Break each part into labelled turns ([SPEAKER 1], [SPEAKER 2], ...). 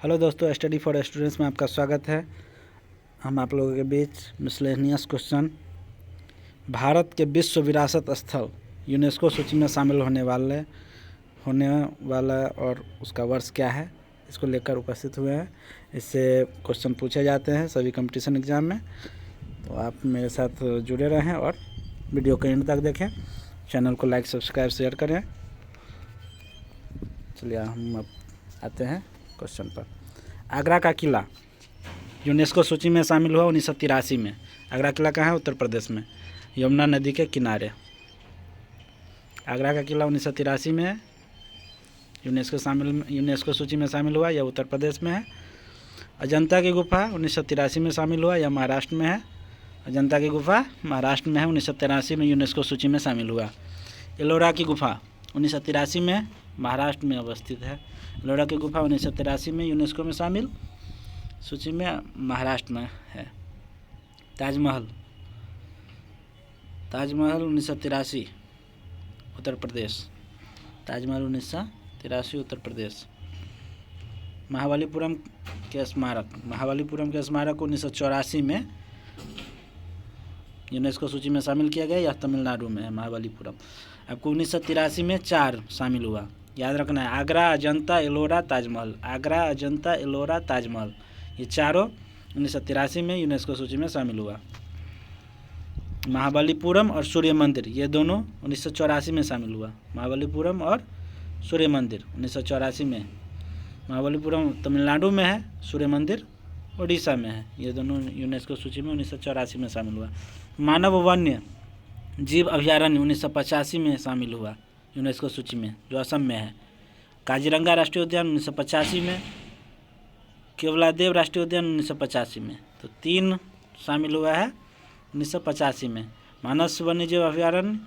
[SPEAKER 1] Hello दोस्तों, study for students में आपका स्वागत है। हम आप लोगों के बीच मिसलेनियस क्वेश्चन, भारत के विश्व विरासत स्थल यूनेस्को सूची में शामिल होने वाला और उसका वर्ष क्या है, इसको लेकर उपस्थित हुए हैं। इससे क्वेश्चन पूछे जाते हैं सभी कंपटीशन एग्ज़ाम में। तो आप मेरे साथ जुड़े रहें और वीडियो को एंड तक देखें। चैनल को लाइक, सब्सक्राइब, शेयर करें। चलिए हम अब आते हैं क्वेश्चन पर। आगरा का किला यूनेस्को सूची में शामिल हुआ 1983 में। आगरा किला कहाँ है? उत्तर प्रदेश में, यमुना नदी के किनारे। आगरा का किला 1983 में यूनेस्को सूची में शामिल हुआ, यह उत्तर प्रदेश में है। अजंता की गुफा 1983 में शामिल हुआ, यह महाराष्ट्र में है। अजंता की गुफा महाराष्ट्र में है, 1983 में यूनेस्को सूची में शामिल हुआ। एलोरा की गुफा 1983 में महाराष्ट्र में अवस्थित है। एलोरा की गुफा 1983 में यूनेस्को में शामिल, सूची में महाराष्ट्र में है। ताजमहल 1983 उत्तर प्रदेश। ताजमहल 1983 उत्तर प्रदेश। महाबलीपुरम के स्मारक 1984 में यूनेस्को सूची में शामिल किया गया, यह तमिलनाडु में है। महाबलीपुरम आपको 1983 में 4 शामिल हुआ, याद रखना है। आगरा, अजंता, एलोरा, ताजमहल। आगरा, अजंता, एलोरा, ताजमहल, ये चारों 1983 में यूनेस्को सूची में शामिल हुआ। महाबलीपुरम और सूर्य मंदिर, ये दोनों 1984 में शामिल हुआ। महाबलीपुरम और सूर्य मंदिर 1984 में। महाबलीपुरम तमिलनाडु में है, सूर्य मंदिर उड़ीसा में है। ये दोनों यूनेस्को सूची में 1984 में शामिल हुआ। मानव वन्य जीव अभयारण्य 1985 में शामिल हुआ यूनेस्को सूची में, जो असम में है। काजीरंगा राष्ट्रीय उद्यान 1985 में। केवलादेव राष्ट्रीय उद्यान 1985 में। तो 3 शामिल हुआ है 1985 में। मानस वन्यजीव अभयारण्य,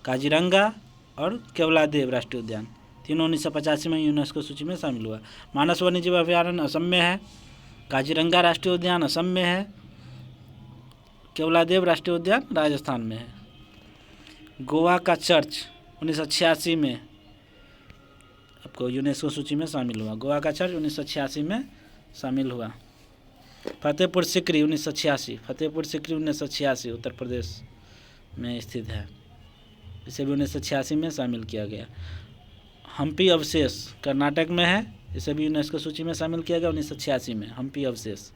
[SPEAKER 1] काजीरंगा और केवलादेव राष्ट्रीय उद्यान, तीनों 1985 में यूनेस्को सूची में शामिल हुआ। मानस वन्यजीव अभयारण्य असम में है, काजीरंगा राष्ट्रीय उद्यान असम में है, केवलादेव राष्ट्रीय उद्यान राजस्थान में है। गोवा का चर्च 1986 में आपको यूनेस्को सूची में शामिल हुआ। गोवा का चर्च 1986 में शामिल हुआ। फतेहपुर सिकरी 1986, फतेहपुर सिकरी 1986 उत्तर प्रदेश में स्थित है। इसे भी 1986 में शामिल किया गया। हम्पी अवशेष कर्नाटक में है, इसे भी यूनेस्को सूची में शामिल किया गया 1986 में। हम्पी अवशेष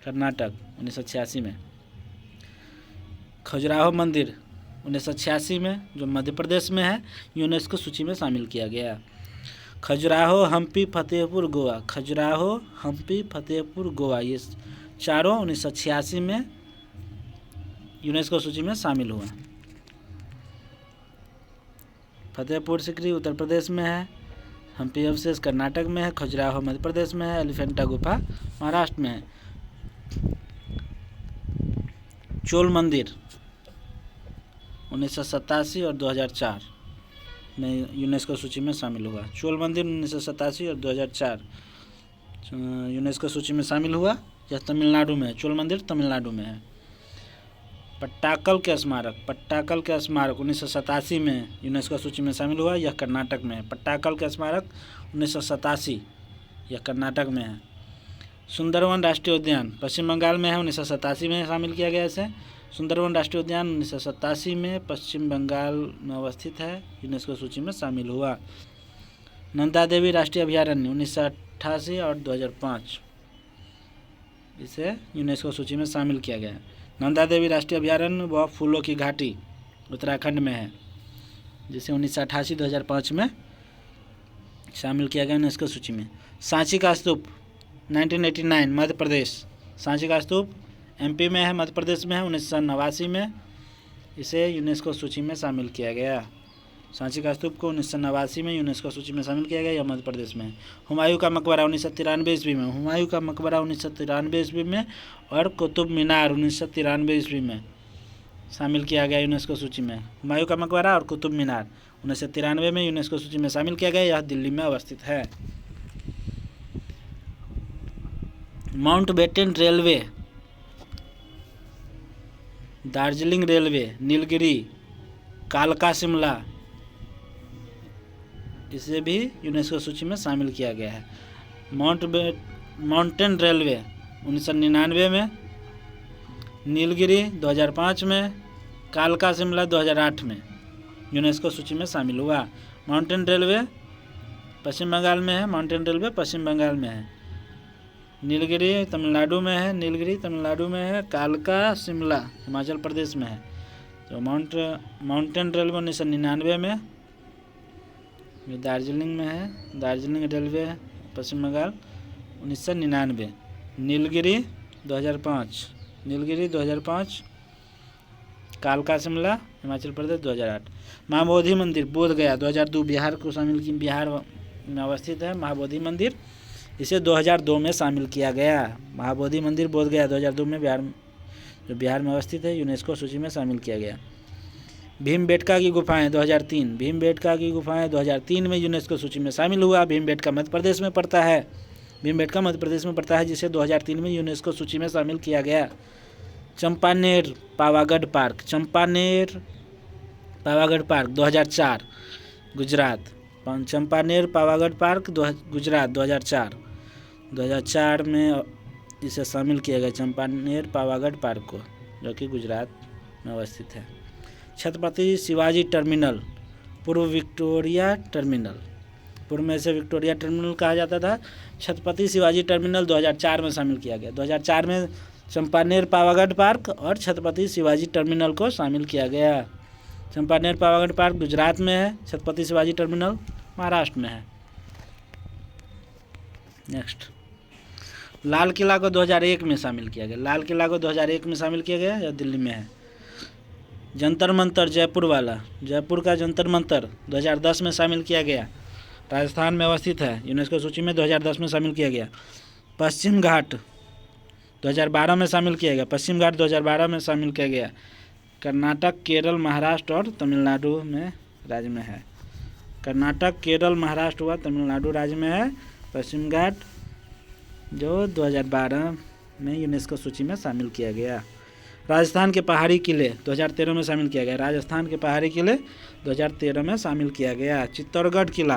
[SPEAKER 1] कर्नाटक 1986 में। खजुराहो मंदिर 1986 में, जो मध्य प्रदेश में है, यूनेस्को सूची में शामिल किया गया। खजुराहो, हम्पी, फतेहपुर, गोवा। खजुराहो, हम्पी, फतेहपुर, गोवा, ये चारों 1986 में यूनेस्को सूची में शामिल हुआ। फतेहपुर सिकरी उत्तर प्रदेश में है, हम्पी अवशेष कर्नाटक में है, खजुराहो मध्य प्रदेश में है, एलिफेंटा गुफा महाराष्ट्र में है। चोल मंदिर 1987 और 2004 में यूनेस्को सूची में शामिल हुआ। चोल मंदिर 1987 और 2004 यूनेस्को सूची में शामिल हुआ। यह तमिलनाडु में है। चोल मंदिर तमिलनाडु में है। पट्टाकल के स्मारक 1987 में यूनेस्को सूची में शामिल हुआ, यह कर्नाटक में है। पट्टाकल के स्मारक 1987, यह कर्नाटक में है। सुंदरवन राष्ट्रीय उद्यान पश्चिम बंगाल में है, 1987 में शामिल किया गया इसे। सुंदरवन राष्ट्रीय उद्यान 1987 में पश्चिम बंगाल में अवस्थित है, यूनेस्को सूची में शामिल हुआ। नंदा देवी राष्ट्रीय अभयारण्य 1988 और 2005, इसे यूनेस्को सूची में शामिल किया गया है। नंदा देवी राष्ट्रीय अभयारण्य व फूलों की घाटी उत्तराखंड में है, जिसे 1988-2005 में शामिल किया गया यूनेस्को सूची में। सांची का स्तूप 1989 मध्य प्रदेश। सांची का स्तूप एमपी में है, मध्य प्रदेश में है, 1989 में इसे यूनेस्को सूची में शामिल किया गया। सांची का स्तूप को 1989 में यूनेस्को सूची में शामिल किया गया, यह मध्य प्रदेश में है। हुमायूं का मकबरा 1993 ईस्वी में। हुमायूं का मकबरा 1993 ईस्वी में और कुतुब मीनार 1993 ईस्वी में शामिल किया गया यूनेस्को सूची में। हुमायूं का मकबरा और कुतुब मीनार 1993 में यूनेस्को सूची में शामिल किया गया, यह दिल्ली में अवस्थित है। Mountbatten railway, Darjeeling railway, Nilgiri, कालका शिमला, इसे भी यूनेस्को सूची में शामिल किया गया है। माउंटेन रेलवे 1999 में, नीलगिरी 2005 में, कालका शिमला 2008 में यूनेस्को सूची में शामिल हुआ। माउंटेन रेलवे पश्चिम बंगाल में है, माउंटेन रेलवे पश्चिम बंगाल में है। नीलगिरी तमिलनाडु में है, नीलगिरी तमिलनाडु में है। कालका शिमला हिमाचल प्रदेश में है। तो माउंटेन रेलवे 1999 में, जो दार्जिलिंग में है, दार्जिलिंग रेलवे पश्चिम बंगाल 1999। नीलगिरी 2005, नीलगिरी 2005, कालका शिमला हिमाचल प्रदेश 2008। महाबोधि मंदिर बोधगया 2002 बिहार को शामिल की, बिहार में अवस्थित है महाबोधि मंदिर, इसे 2002 में शामिल किया गया। महाबोधि मंदिर बोधगया 2002 में जो बिहार में अवस्थित है यूनेस्को सूची में शामिल किया गया। भीमबेटका की गुफाएं 2003, भीमबेटका की गुफाएं 2003 में यूनेस्को सूची में शामिल हुआ। भीमबेटका मध्य प्रदेश में पड़ता है, भीमबेटका मध्य प्रदेश में पड़ता है, जिसे 2003 में यूनेस्को सूची में शामिल किया गया। Champaner Pavagadh park, Champaner Pavagadh park 2004 Gujarat, Champaner Pavagadh park Gujarat 2004 में इसे शामिल किया गया, चंपानेर पावागढ़ पार्क को, जो कि गुजरात में अवस्थित है। छत्रपति शिवाजी टर्मिनल पूर्व विक्टोरिया टर्मिनल, पूर्व में इसे विक्टोरिया टर्मिनल कहा जाता था। छत्रपति शिवाजी टर्मिनल 2004 में शामिल किया गया। 2004 में चंपानेर पावागढ़ पार्क और छत्रपति शिवाजी टर्मिनल को शामिल किया गया। चंपानेर पावागढ़ पार्क गुजरात में है, छत्रपति शिवाजी टर्मिनल महाराष्ट्र में है। नेक्स्ट, लाल किला को 2001 में शामिल किया गया। लाल किला को 2001 में शामिल किया गया, या दिल्ली में है। जंतर मंतर जयपुर वाला, जयपुर का जंतर मंतर 2010 में शामिल किया गया, राजस्थान में अवस्थित है, यूनेस्को सूची में 2010 में शामिल किया गया। पश्चिम घाट 2012 में शामिल किया गया, पश्चिम घाट 2012 में शामिल किया गया। कर्नाटक, केरल, महाराष्ट्र और तमिलनाडु में राज्य में है। कर्नाटक, केरल, महाराष्ट्र व तमिलनाडु राज्य में है पश्चिम घाट, जो 2012 में यूनेस्को सूची में शामिल किया गया। राजस्थान के पहाड़ी किले 2013 में शामिल किया गया, राजस्थान के पहाड़ी किले 2013 में शामिल किया गया। चित्तौड़गढ़ किला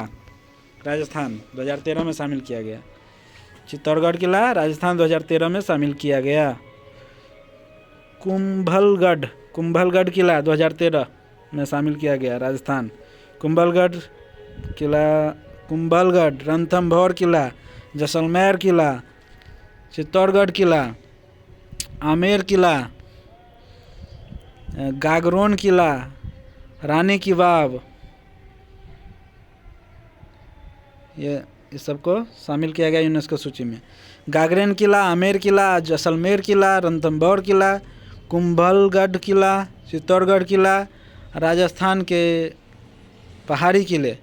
[SPEAKER 1] राजस्थान 2013 में शामिल किया गया, चित्तौड़गढ़ किला राजस्थान 2013 में शामिल किया गया। कुंभलगढ़ किला 2013 में शामिल किया गया, राजस्थान। कुंभलगढ़ किला, कुंभलगढ़, रणथंभौर किला, जैसलमेर किला, चित्तौड़गढ़ किला, आमेर किला, गागरोन किला, रानी की वाव, ये इस सबको शामिल किया गया यूनेस्को सूची में। गागरेन किला, आमेर किला, जैसलमेर किला, रणथंभौर किला, कुंभलगढ़ किला, चित्तौड़गढ़ किला, राजस्थान के पहाड़ी किले,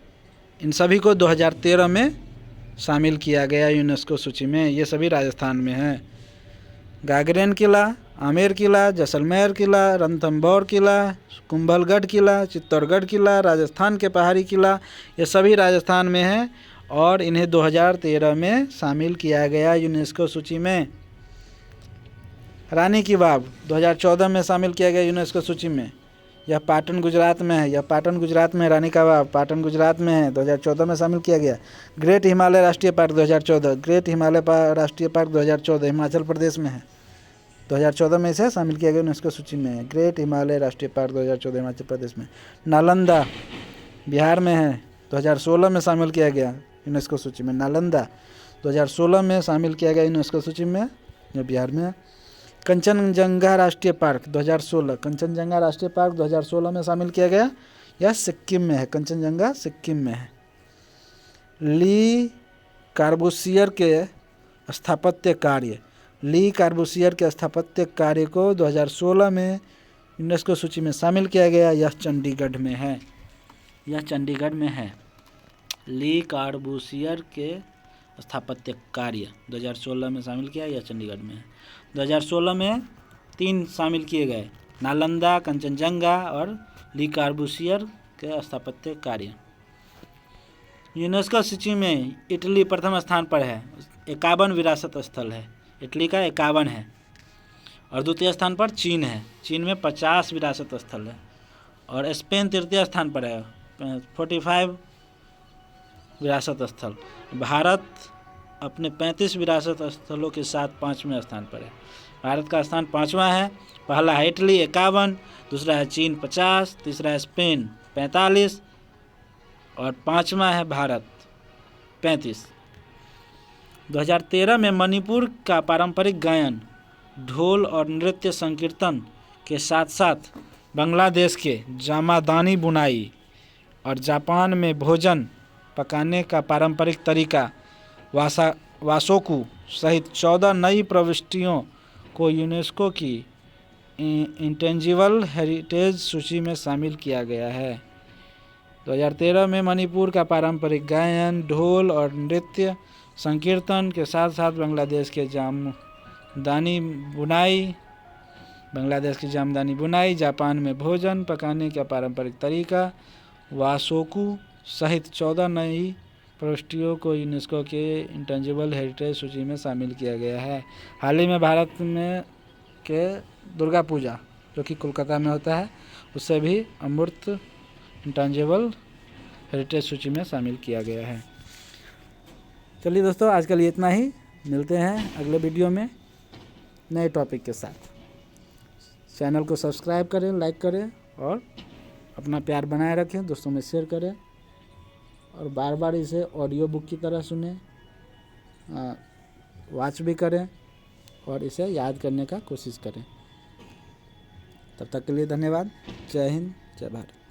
[SPEAKER 1] इन सभी को 2013 में शामिल किया गया यूनेस्को सूची में। ये सभी राजस्थान में हैं। गागरेन किला, आमेर किला, जैसलमेर किला, रणथंभौर किला, कुंभलगढ़ किला, चित्तौड़गढ़ किला, राजस्थान के पहाड़ी किला, ये सभी राजस्थान में हैं और इन्हें 2013 में शामिल किया गया यूनेस्को सूची में। रानी की वाव 2014 में शामिल किया गया यूनेस्को सूची में। यह पाटन गुजरात में है, यह पाटन गुजरात में, रानी का वाव पाटन गुजरात में है, 2014 में शामिल किया गया। ग्रेट हिमालय राष्ट्रीय पार्क 2014, ग्रेट हिमालय राष्ट्रीय पार्क 2014 हिमाचल प्रदेश में है, 2014 में इसे शामिल किया गया यूनेस्को सूची में। ग्रेट हिमालय राष्ट्रीय पार्क 2014 हिमाचल प्रदेश में। नालंदा बिहार में है, 2016 में शामिल किया गया यूनेस्को सूची में। नालंदा 2016 में शामिल किया गया यूनेस्को सूची में, जो बिहार में है। कंचनजंगा राष्ट्रीय पार्क 2016, कंचनजंगा राष्ट्रीय पार्क 2016 में शामिल किया गया, यह सिक्किम में है, कंचनजंगा सिक्किम में है। ली कार्बूसियर के स्थापत्य कार्य, ली कार्बूसियर के स्थापत्य कार्य को 2016 में यूनेस्को सूची में शामिल किया गया, यह चंडीगढ़ में है, यह चंडीगढ़ में है। ली कार्बूसियर के स्थापत्य कार्य 2016 में शामिल किया, यह चंडीगढ़ में है। 2016 में 3 शामिल किए गए, नालंदा, कंचनजंगा और ली कार्बूसियर के स्थापत्य कार्य। यूनेस्को सूची में इटली प्रथम स्थान पर है, 51 विरासत स्थल है, इटली का 51 है। और द्वितीय स्थान पर चीन है, चीन में 50 विरासत स्थल है। और स्पेन तृतीय स्थान पर है, 45 विरासत स्थल। भारत अपने 35 विरासत स्थलों के साथ 5वें स्थान पर है। भारत का स्थान 5वां है। पहला है इटली 51, दूसरा है चीन 50, तीसरा है स्पेन 45 और 5वां है भारत 35। 2013 में मणिपुर का पारंपरिक गायन, ढोल और नृत्य संकीर्तन के साथ साथ बांग्लादेश के जामादानी बुनाई और जापान में भोजन पकाने का पारंपरिक तरीका वासोकु सहित 14 नई प्रविष्टियों को यूनेस्को की इंटेंजिबल हेरिटेज सूची में शामिल किया गया है। 2013 में मणिपुर का पारंपरिक गायन, ढोल और नृत्य संकीर्तन के साथ साथ बांग्लादेश के जामदानी बुनाई, जापान में भोजन पकाने का पारंपरिक तरीका वासोकु सहित 14 नई प्रविष्टियों को यूनेस्को के इंटेंजिबल हेरिटेज सूची में शामिल किया गया है। हाल ही में भारत में के दुर्गा पूजा जो कि कोलकाता में होता है, उससे भी अमूर्त इंटेंजिबल हेरिटेज सूची में शामिल किया गया है। चलिए दोस्तों, आज के लिए इतना ही। मिलते हैं अगले वीडियो में नए टॉपिक के साथ। चैनल को सब्सक्राइब करें, लाइक करें और अपना प्यार बनाए रखें, दोस्तों में शेयर करें और बार बार इसे ऑडियो बुक की तरह सुनें, वॉच भी करें और इसे याद करने का कोशिश करें। तब तक के लिए धन्यवाद। जय हिंद, जय भारत।